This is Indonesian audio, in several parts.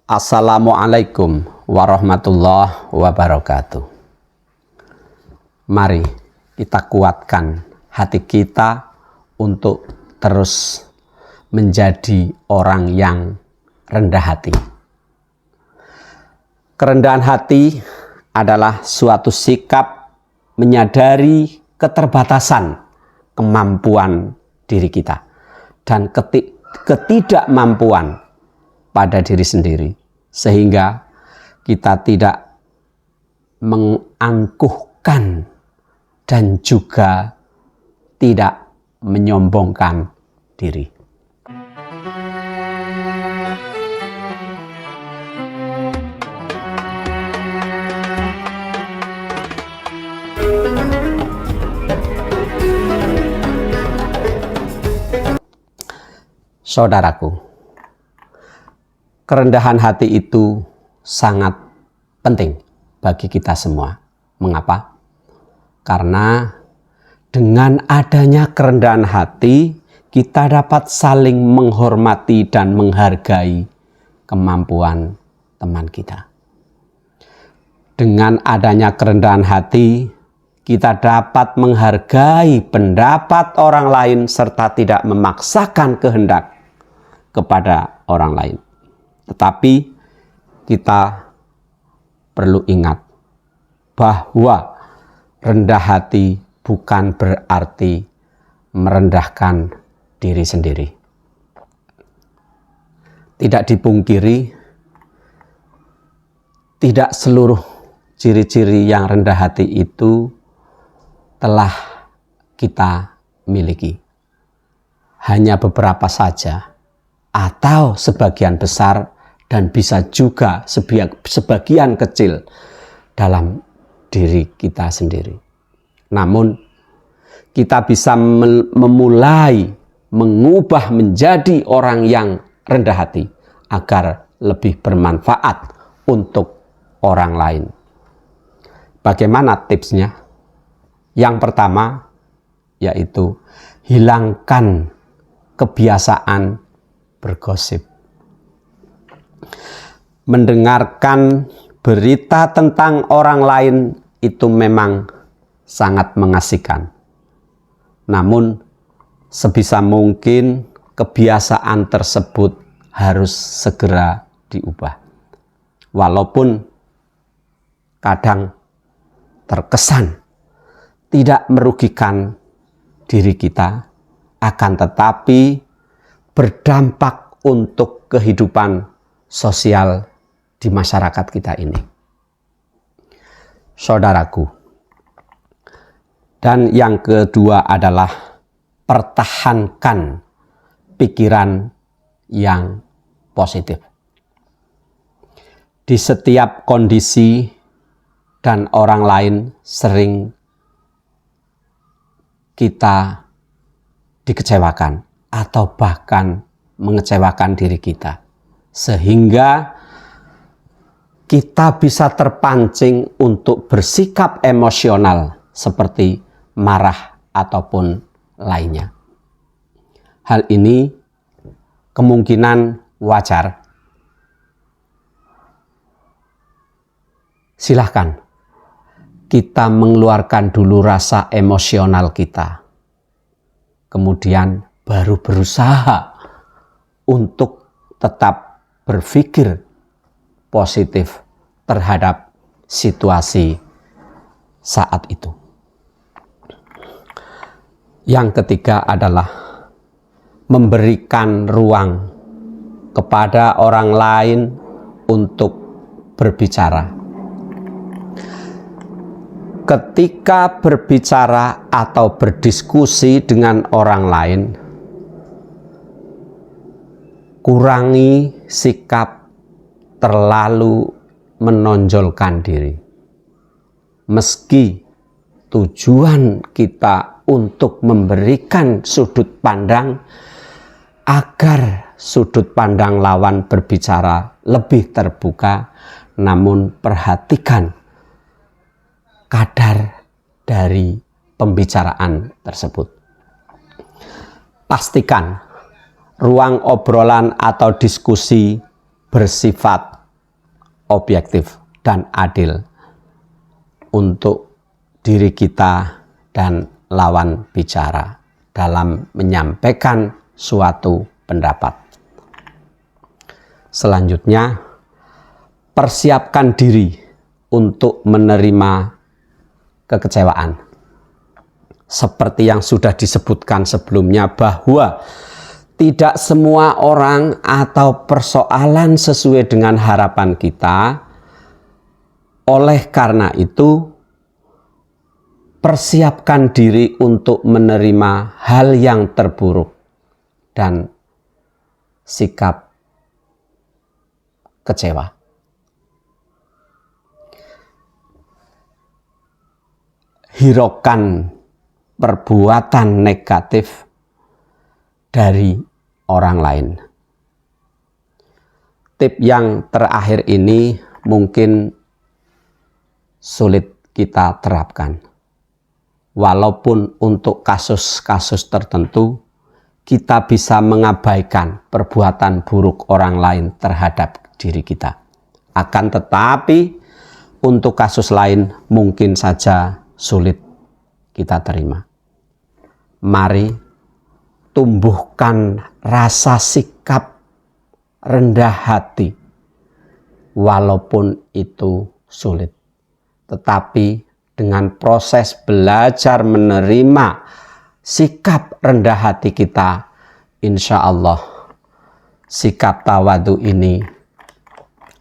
Assalamualaikum warahmatullahi wabarakatuh. Mari kita kuatkan hati kita untuk terus menjadi orang yang rendah hati. Kerendahan hati adalah suatu sikap menyadari keterbatasan kemampuan diri kita dan ketidakmampuan pada diri sendiri, sehingga kita tidak mengangkuhkan dan juga tidak menyombongkan diri. Saudaraku, kerendahan hati itu sangat penting bagi kita semua. Mengapa? Karena dengan adanya kerendahan hati, kita dapat saling menghormati dan menghargai kemampuan teman kita. Dengan adanya kerendahan hati, kita dapat menghargai pendapat orang lain serta tidak memaksakan kehendak kepada orang lain. Tetapi kita perlu ingat bahwa rendah hati bukan berarti merendahkan diri sendiri. Tidak dipungkiri, tidak seluruh ciri-ciri yang rendah hati itu telah kita miliki. Hanya beberapa saja atau sebagian besar, dan bisa juga sebagian kecil dalam diri kita sendiri. Namun kita bisa memulai mengubah menjadi orang yang rendah hati agar lebih bermanfaat untuk orang lain. Bagaimana tipsnya? Yang pertama yaitu hilangkan kebiasaan bergosip. Mendengarkan berita tentang orang lain itu memang sangat mengasihkan. Namun sebisa mungkin kebiasaan tersebut harus segera diubah. Walaupun kadang terkesan tidak merugikan diri kita, akan tetapi berdampak untuk kehidupan sosial di masyarakat kita ini. Saudaraku, dan yang kedua adalah pertahankan pikiran yang positif. Di setiap kondisi dan orang lain sering kita dikecewakan atau bahkan mengecewakan diri kita, sehingga kita bisa terpancing untuk bersikap emosional seperti marah ataupun lainnya. Hal ini kemungkinan wajar. Silahkan kita mengeluarkan dulu rasa emosional kita, kemudian baru berusaha untuk tetap berpikir positif terhadap situasi saat itu. Yang ketiga adalah memberikan ruang kepada orang lain untuk berbicara. Ketika berbicara atau berdiskusi dengan orang lain, kurangi sikap terlalu menonjolkan diri. Meski tujuan kita untuk memberikan sudut pandang agar sudut pandang lawan berbicara lebih terbuka, namun perhatikan kadar dari pembicaraan tersebut. Pastikan ruang obrolan atau diskusi bersifat objektif dan adil untuk diri kita dan lawan bicara dalam menyampaikan suatu pendapat. Selanjutnya, persiapkan diri untuk menerima kekecewaan. Seperti yang sudah disebutkan sebelumnya bahwa tidak semua orang atau persoalan sesuai dengan harapan kita. Oleh karena itu, persiapkan diri untuk menerima hal yang terburuk dan sikap kecewa. Hiraukan perbuatan negatif dari orang lain. Tip yang terakhir ini mungkin sulit kita terapkan. Walaupun untuk kasus-kasus tertentu kita bisa mengabaikan perbuatan buruk orang lain terhadap diri kita. Akan tetapi untuk kasus lain mungkin saja sulit kita terima. Mari tumbuhkan rasa sikap rendah hati walaupun itu sulit. Tetapi dengan proses belajar menerima sikap rendah hati kita, insya Allah sikap tawadu ini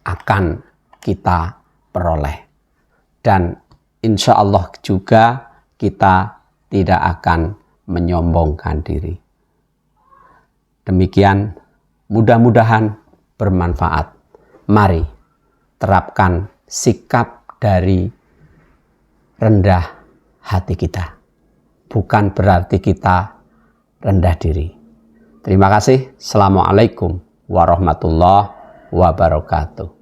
akan kita peroleh. Dan insya Allah juga kita tidak akan menyombongkan diri. Demikian, mudah-mudahan bermanfaat. Mari terapkan sikap dari rendah hati kita. Bukan berarti kita rendah diri. Terima kasih. Assalamualaikum warahmatullahi wabarakatuh.